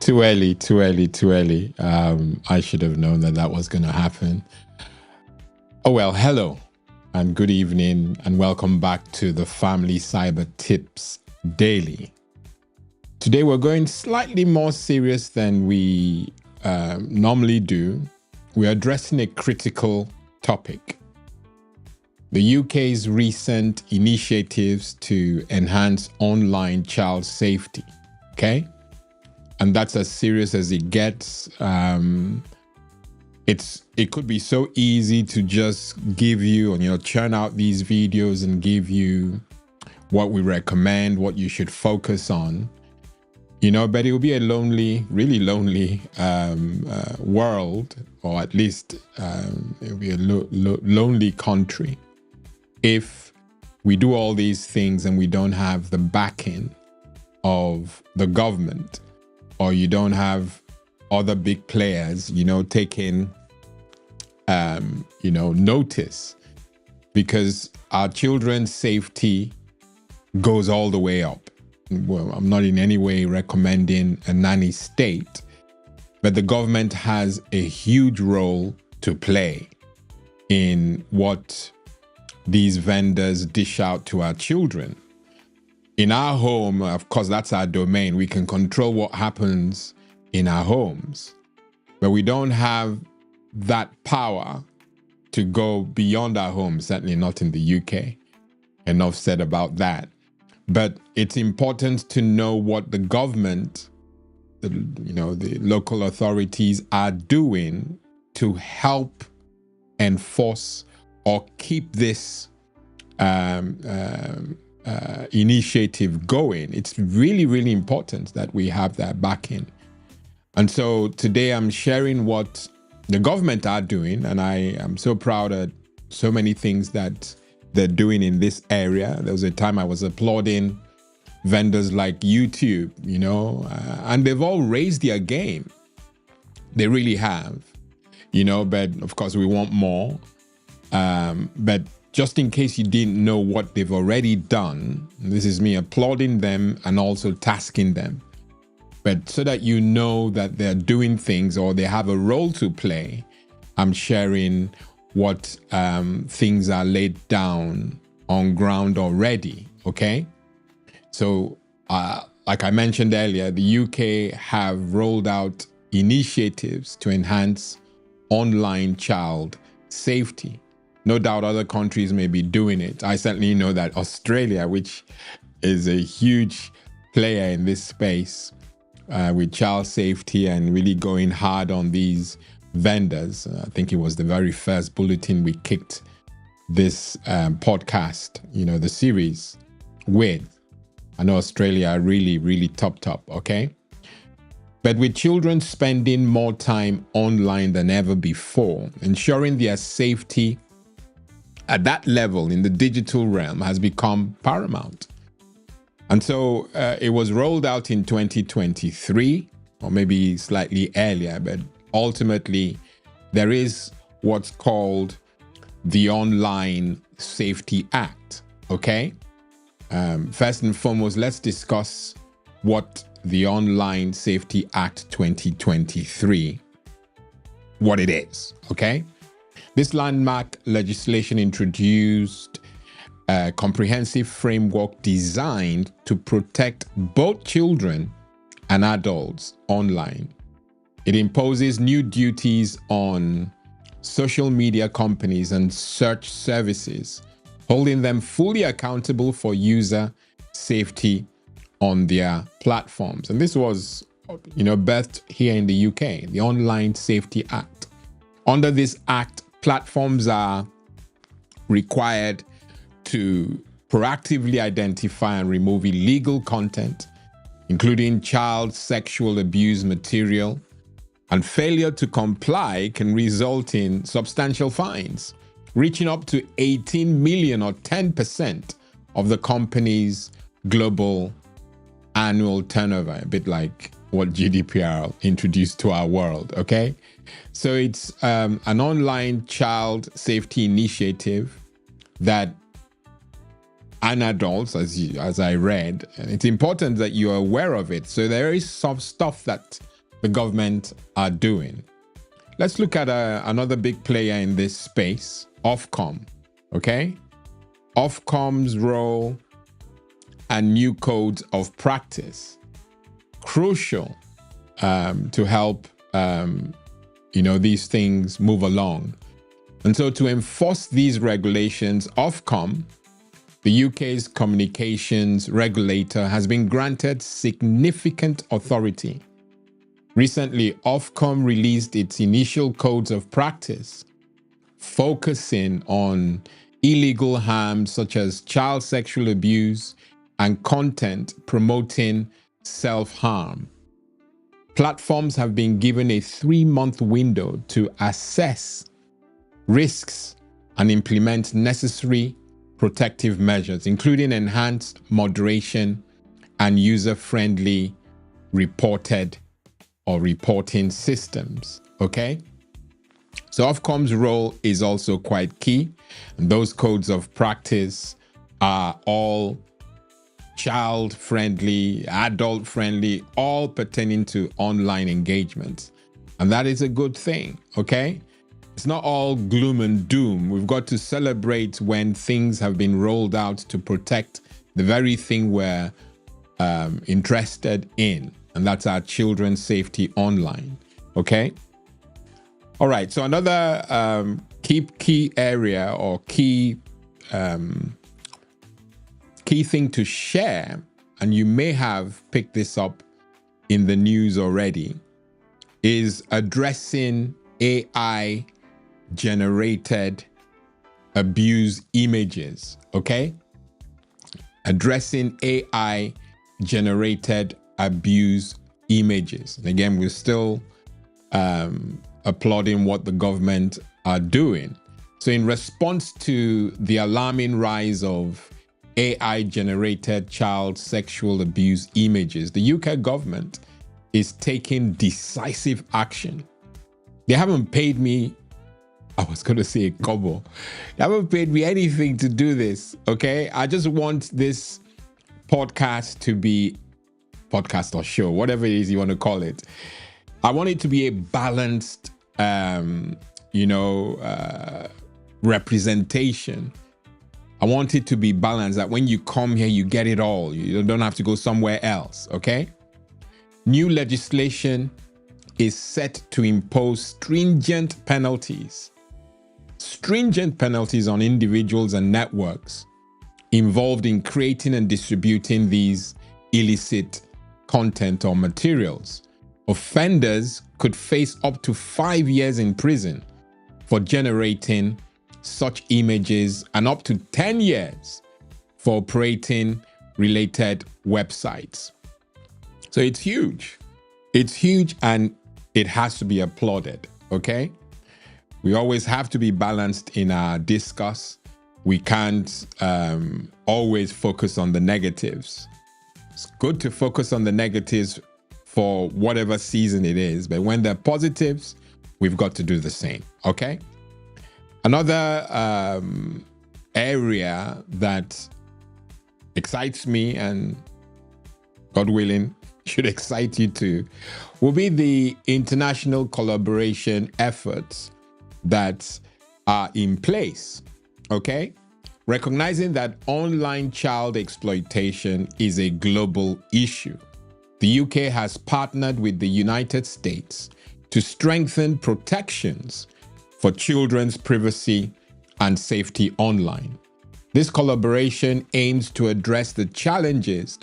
Too early, too early, too early. I should have known that was going to happen. Oh, well, hello and good evening and welcome back to the Family Cyber Tips Daily. Today we're going slightly more serious than we normally do. We're addressing a critical topic. The UK's recent initiatives to enhance online child safety. Okay? And that's as serious as it gets. It could be so easy to just give you, churn out these videos and give you what we recommend, what you should focus on. But it will be a lonely, really lonely world, or at least it will be a lonely country if we do all these things and we don't have the backing of the government, or you don't have other big players, taking, notice, because our children's safety goes all the way up. Well, I'm not in any way recommending a nanny state, but the government has a huge role to play in what these vendors dish out to our children. In our home, of course, that's our domain. We can control what happens in our homes, but we don't have that power to go beyond our homes, certainly not in the UK. Enough said about that. But it's important to know what the government, the local authorities are doing to help enforce or keep this initiative going. It's really, really important that we have that backing. And so today I'm sharing what the government are doing, and I am so proud of so many things that they're doing in this area. There was a time I was applauding vendors like YouTube, and they've all raised their game. They really have, but of course we want more. But just in case you didn't know what they've already done, this is me applauding them and also tasking them. But so that you know that they're doing things or they have a role to play, I'm sharing what things are laid down on ground already, okay? So, like I mentioned earlier, the UK have rolled out initiatives to enhance online child safety. No doubt other countries may be doing it. I certainly know that Australia, which is a huge player in this space with child safety and really going hard on these vendors. I think it was the very first bulletin we kicked this podcast, the series with. I know Australia are really, really top, okay? But with children spending more time online than ever before, ensuring their safety at that level in the digital realm has become paramount. And so it was rolled out in 2023, or maybe slightly earlier, but ultimately there is what's called the Online Safety Act, okay? First and foremost, let's discuss what the Online Safety Act 2023, what it is, okay? This landmark legislation introduced a comprehensive framework designed to protect both children and adults online. It imposes new duties on social media companies and search services, holding them fully accountable for user safety on their platforms. And this was, birthed here in the UK, the Online Safety Act. Under this act, platforms are required to proactively identify and remove illegal content, including child sexual abuse material, and failure to comply can result in substantial fines, reaching up to 18 million or 10% of the company's global annual turnover, a bit like what GDPR introduced to our world, okay? So it's an online child safety initiative that and adults, as I read. And it's important that you are aware of it. So there is some stuff that the government are doing. Let's look at another big player in this space, Ofcom. Okay? Ofcom's role and new codes of practice. Crucial to help these things move along. And so to enforce these regulations, Ofcom, the UK's communications regulator, has been granted significant authority. Recently, Ofcom released its initial codes of practice, focusing on illegal harms such as child sexual abuse and content promoting self-harm. Platforms have been given a 3-month window to assess risks and implement necessary protective measures, including enhanced moderation and user-friendly reporting systems. Okay? So Ofcom's role is also quite key. And those codes of practice are all child-friendly, adult-friendly, all pertaining to online engagement. And that is a good thing, okay? It's not all gloom and doom. We've got to celebrate when things have been rolled out to protect the very thing we're interested in, and that's our children's safety online, okay? All right, so another key area or key thing to share, and you may have picked this up in the news already, is addressing AI generated abuse images, okay? Addressing AI generated abuse images. And again, we're still applauding what the government are doing. So in response to the alarming rise of AI generated child sexual abuse images, the UK government is taking decisive action. They haven't paid me, I was going to say a kobo. They haven't paid me anything to do this, okay? I just want this podcast to be, podcast or show, whatever it is you want to call it. I want it to be a balanced, representation. I want it to be balanced, that when you come here, you get it all. You don't have to go somewhere else, okay? New legislation is set to impose stringent penalties on individuals and networks involved in creating and distributing these illicit content or materials. Offenders could face up to 5 years in prison for generating such images and up to 10 years for operating related websites. So it's huge. It's huge, and it has to be applauded, okay? We always have to be balanced in our discuss. We can't always focus on the negatives. It's good to focus on the negatives for whatever season it is, but when they're positives, we've got to do the same, okay? Another area that excites me, and God willing, should excite you too, will be the international collaboration efforts that are in place, okay? Recognizing that online child exploitation is a global issue, the UK has partnered with the United States to strengthen protections for children's privacy and safety online. This collaboration aims to address the challenges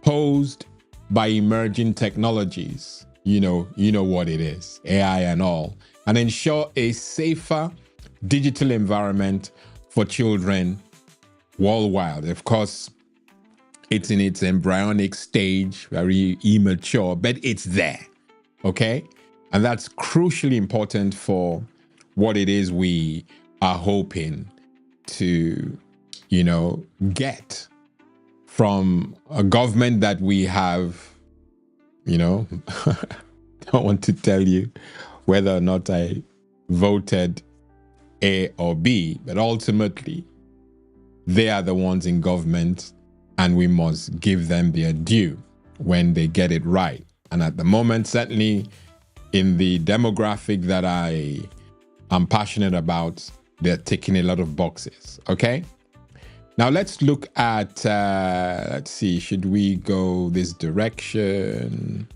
posed by emerging technologies, you know what it is, AI and all, and ensure a safer digital environment for children worldwide. Of course, it's in its embryonic stage, very immature, but it's there, okay? And that's crucially important for what it is we are hoping to, get from a government that we have, don't want to tell you whether or not I voted A or B, but ultimately they are the ones in government, and we must give them their due when they get it right. And at the moment, certainly in the demographic that I am passionate about, they're ticking a lot of boxes. Okay. Now let's look at, let's see, should we go this direction?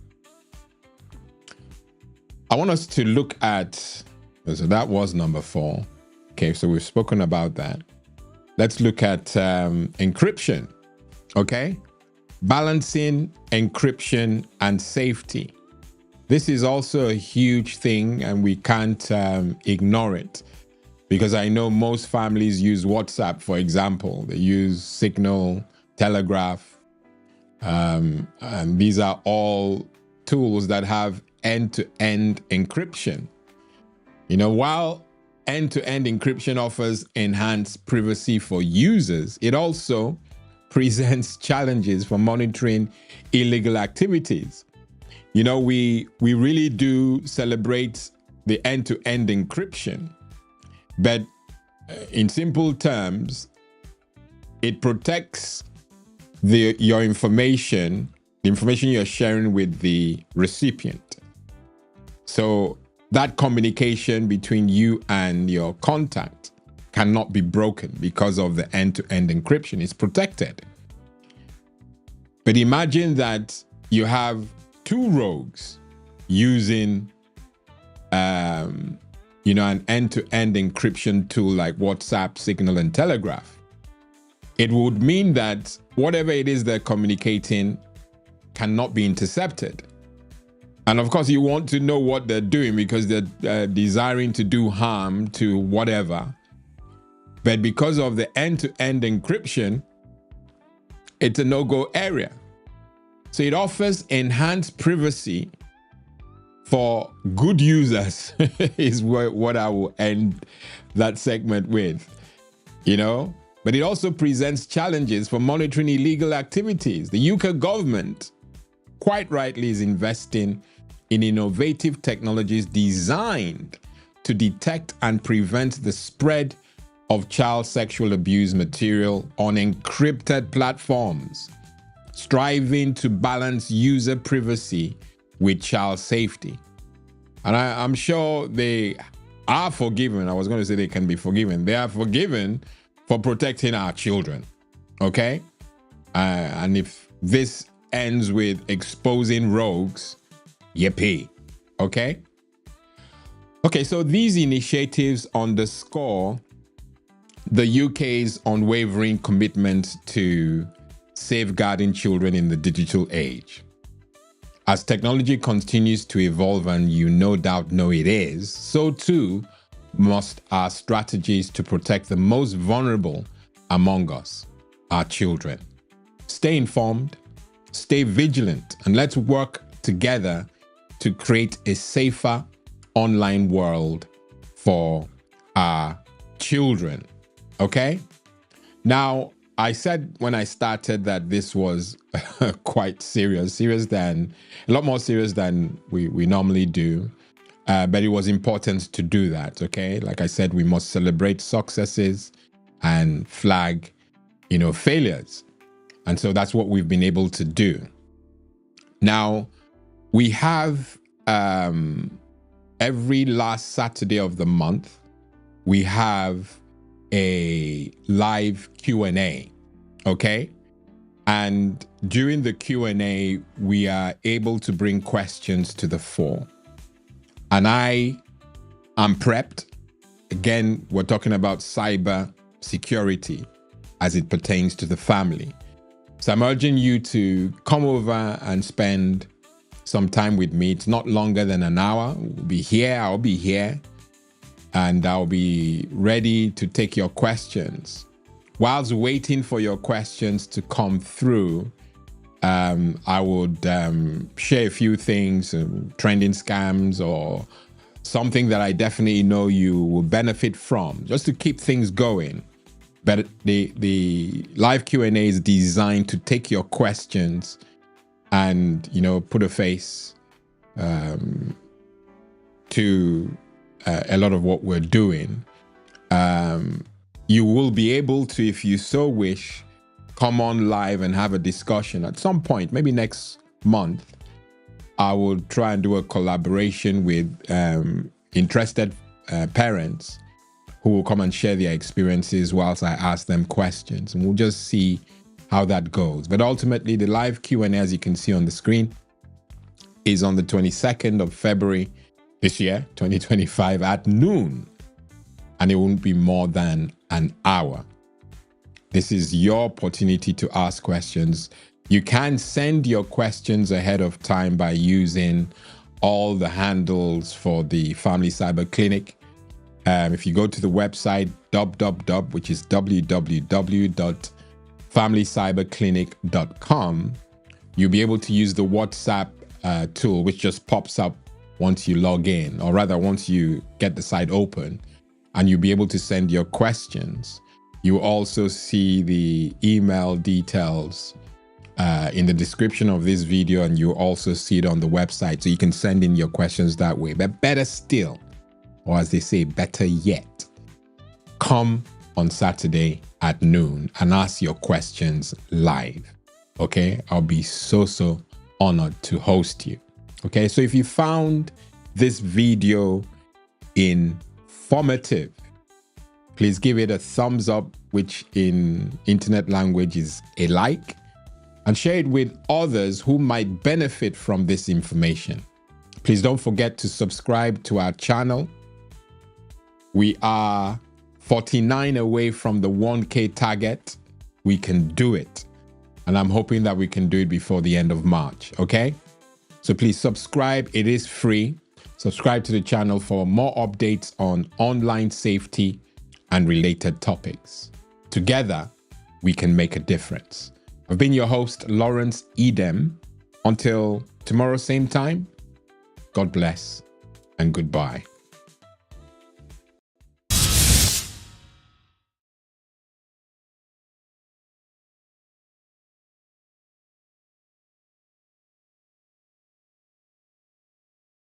I want us to look at, so that was number 4. Okay, so we've spoken about that. Let's look at encryption. Okay. Balancing encryption and safety. This is also a huge thing, and we can't ignore it, because I know most families use WhatsApp, for example. They use Signal, Telegraph, and these are all tools that have end-to-end encryption. You know, while end-to-end encryption offers enhanced privacy for users, it also presents challenges for monitoring illegal activities. You know, we really do celebrate the end-to-end encryption, but in simple terms, it protects your information, the information you're sharing with the recipient. So that communication between you and your contact cannot be broken because of the end-to-end encryption. It's protected. But imagine that you have 2 rogues using you know, an end-to-end encryption tool like WhatsApp, Signal, and Telegraph. It would mean that whatever it is they're communicating cannot be intercepted. And of course, you want to know what they're doing, because they're desiring to do harm to whatever. But because of the end-to-end encryption, it's a no-go area. So it offers enhanced privacy for good users is what I will end that segment with, you know. But it also presents challenges for monitoring illegal activities. The UK government, quite rightly, is investing in innovative technologies designed to detect and prevent the spread of child sexual abuse material on encrypted platforms, striving to balance user privacy with child safety. And I'm sure they are forgiven. I was going to say they can be forgiven. They are forgiven for protecting our children. Okay? And if this ends with exposing rogues, yippee. Okay? Okay, so these initiatives underscore the UK's unwavering commitment to safeguarding children in the digital age. As technology continues to evolve, and you no doubt know it is, so too must our strategies to protect the most vulnerable among us, our children. Stay informed, stay vigilant, and let's work together to create a safer online world for our children. Okay? Now, I said when I started that this was quite serious than, a lot more serious than we normally do. But it was important to do that, okay? Like I said, we must celebrate successes and flag, you know, failures. And so that's what we've been able to do. Now, we have every last Saturday of the month, we have a live Q&A, okay? And during the Q&A, we are able to bring questions to the fore. And I am prepped. Again, we're talking about cyber security as it pertains to the family. So I'm urging you to come over and spend some time with me. It's not longer than an hour. We'll be here. I'll be here. And I'll be ready to take your questions. Whilst waiting for your questions to come through, I would share a few things, trending scams or something that I definitely know you will benefit from, just to keep things going. But the live Q&A is designed to take your questions and, you know, put a face to a lot of what we're doing. You will be able to, if you so wish, come on live and have a discussion at some point, maybe next month. I will try and do a collaboration with interested parents who will come and share their experiences whilst I ask them questions, and we'll just see how that goes. But ultimately, the live Q&A, as you can see on the screen, is on the 22nd of February this year, 2025, at noon, and it won't be more than an hour. This is your opportunity to ask questions. You can send your questions ahead of time by using all the handles for the Family Cyber Clinic. If you go to the website, which is www.familycyberclinic.com, you'll be able to use the WhatsApp tool, which just pops up once you log in, or rather once you get the site open, and you'll be able to send your questions. You also see the email details in the description of this video, and you also see it on the website, so you can send in your questions that way. But better still, or as they say, better yet, come on Saturday at noon and ask your questions live. Okay, I'll be so honored to host you. Okay, so if you found this video informative, please give it a thumbs up, which in internet language is a like, and share it with others who might benefit from this information. Please don't forget to subscribe to our channel. We are 49 away from the 1K target. We can do it. And I'm hoping that we can do it before the end of March, okay? So please subscribe. It is free. Subscribe to the channel for more updates on online safety and related topics. Together, we can make a difference. I've been your host, Lawrence Edem. Until tomorrow, same time, God bless and goodbye.